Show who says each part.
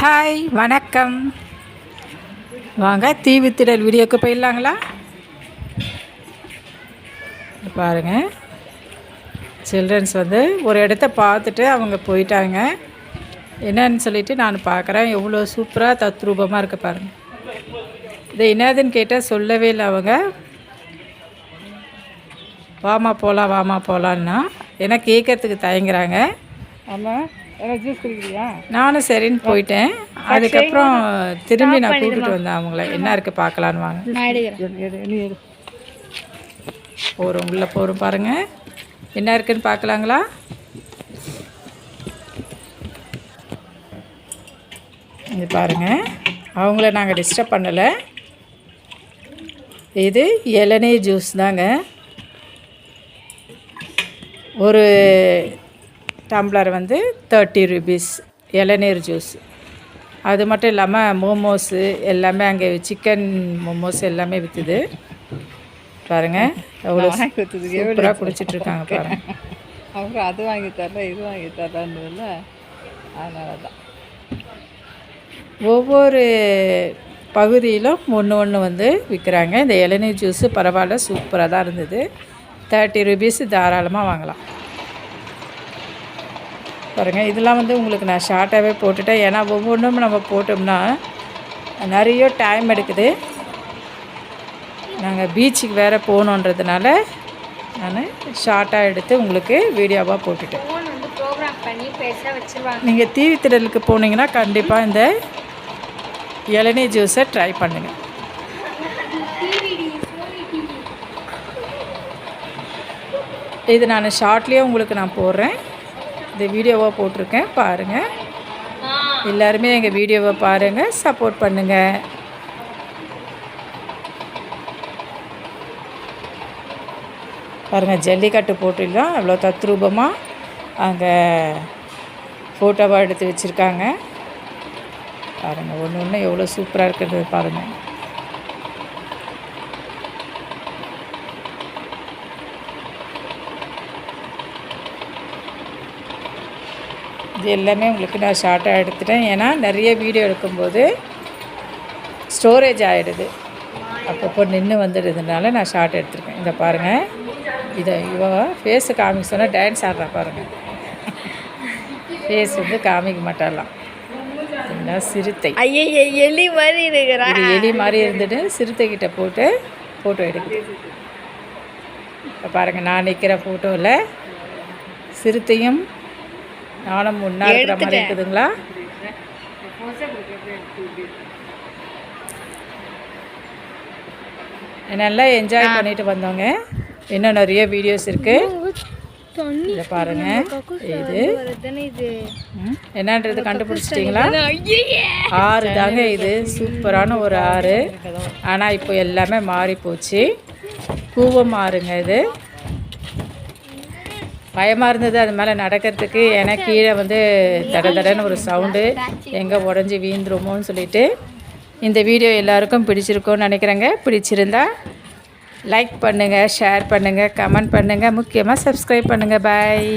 Speaker 1: Hi வணக்கம். வாங்க தீவுத்திடல் வீடியோக்கு போயிடலாங்களா? பாருங்கள், சில்ட்ரன்ஸ் வந்து ஒரு இடத்த பார்த்துட்டு அவங்க போயிட்டாங்க. என்னன்னு சொல்லிவிட்டு நான் பார்க்குறேன். எவ்வளோ சூப்பராக தத்ரூபமாக இருக்குது பாருங்கள். இது என்னதுன்னு கேட்டால் சொல்லவே இல்லை அவங்க. வாமா போகலான்னா ஏன்னா கேட்கறதுக்கு தயங்குறாங்க. ஆமாம், ஜூஸ் குடிக்கிறியா? நானும் சரின்னு போயிட்டேன். அதுக்கப்புறம் திரும்பி நான் கூப்பிட்டு வந்தேன் அவங்கள. என்ன இருக்குது பார்க்கலான்னு வாங்க. போகிறோம், உள்ளே போகிறோம். பாருங்கள் என்ன இருக்குதுன்னு பார்க்கலாங்களா? இது பாருங்கள், அவங்கள நாங்கள் டிஸ்டர்ப் பண்ணலை. இது இளநீர் ஜூஸ் தாங்க. ஒரு டம்ளர் வந்து 30 rupees இளநீர் ஜூஸ். அது மட்டும் இல்லாமல் மோமோஸு எல்லாமே அங்கே சிக்கன் மோமோஸ் எல்லாமே விற்றுது. பாருங்கள் எவ்வளோ சூப்பராக குடிச்சிட்ருக்காங்க பாருங்கள்.
Speaker 2: அப்புறம் அது வாங்கி தரல இது வாங்கி தரலான்னு, அதனால தான்
Speaker 1: ஒவ்வொரு பகுதியிலும் ஒன்று வந்து விற்கிறாங்க. இந்த இளநீர் ஜூஸு பரவாயில்ல, சூப்பராக தான் இருந்தது. 30 rupees தாராளமாக வாங்கலாம். பாருங்கள், இதெல்லாம் வந்து உங்களுக்கு நான் ஷார்ட்டாகவே போட்டுட்டேன். ஏன்னா ஒவ்வொன்றும் நம்ம போட்டோம்னா நிறைய டைம் எடுக்குது. நாங்கள் பீச்சுக்கு வேறு போகணுன்றதுனால நான் ஷார்ட்டாக எடுத்து உங்களுக்கு வீடியோவாக போட்டுட்டேன். நீங்கள் தீவுத்திடலுக்கு போனீங்கன்னா கண்டிப்பாக இந்த இளநீர் ஜூஸை ட்ரை பண்ணுங்கள். இது நான் ஷார்ட்லேயே உங்களுக்கு நான் போடுறேன். இந்த வீடியோவாக போட்டிருக்கேன் பாருங்கள். எல்லாருமே எங்கள் வீடியோவை பாருங்கள், சப்போர்ட் பண்ணுங்கள். பாருங்கள், ஜல்லிக்கட்டு போட்டிலாம் அவ்வளோ தத்ரூபமாக அங்கே ஃபோட்டோவாக எடுத்து வச்சுருக்காங்க. பாருங்கள், ஒன்று ஒன்று எவ்வளோ சூப்பராக இருக்கிறது பாருங்கள். இது எல்லாமே உங்களுக்கு நான் ஷார்ட்டாக எடுத்துட்டேன். ஏன்னா நிறைய வீடியோ எடுக்கும்போது ஸ்டோரேஜ் ஆகிடுது, அப்பப்போ நின்று வந்துடுறதுனால நான் ஷார்ட் எடுத்துருக்கேன். இதை பாருங்கள், இதை ஃபேஸை காமிக்க சொன்னால் டான்ஸ் ஆடுறா பாருங்கள். ஃபேஸ் வந்து காமிக்க மாட்டாலாம். சிறுத்தை
Speaker 2: எலி மாதிரி இருக்கிறா.
Speaker 1: இது எலி மாதிரி இருந்துட்டு சிறுத்தைக்கிட்ட போட்டு ஃபோட்டோ எடுக்குது. இப்போ பாருங்கள், நான் நிற்கிற ஃபோட்டோவில் சிறுத்தையும் நானும் முன்னா இருக்கிற மாதிரி இருக்குதுங்களா? நல்லா என்ஜாய் பண்ணிட்டு வந்தோங்க. இன்னும் நிறைய வீடியோஸ் இருக்குது. இதை பாருங்கள், இது என்னன்றது கண்டுபிடிச்சிட்டிங்களா? ஆறு தாங்க இது. சூப்பரான ஒரு ஆறு. ஆனால் இப்போ எல்லாமே மாறி போச்சு. கூவம் ஆறுங்க இது. பயமாக இருந்தது அது மேலே நடக்கிறதுக்கு. ஏன்னா கீழே வந்து தடன்னு ஒரு சவுண்டு, எங்கே உடஞ்சி வீந்துருமோன்னு சொல்லிட்டு. இந்த வீடியோ எல்லாருக்கும் பிடிச்சிருக்கோன்னு நினைக்கிறேங்க. பிடிச்சிருந்தா லைக் பண்ணுங்கள், ஷேர் பண்ணுங்கள், கமெண்ட் பண்ணுங்கள், முக்கியமாக சப்ஸ்கிரைப் பண்ணுங்கள். பாய்.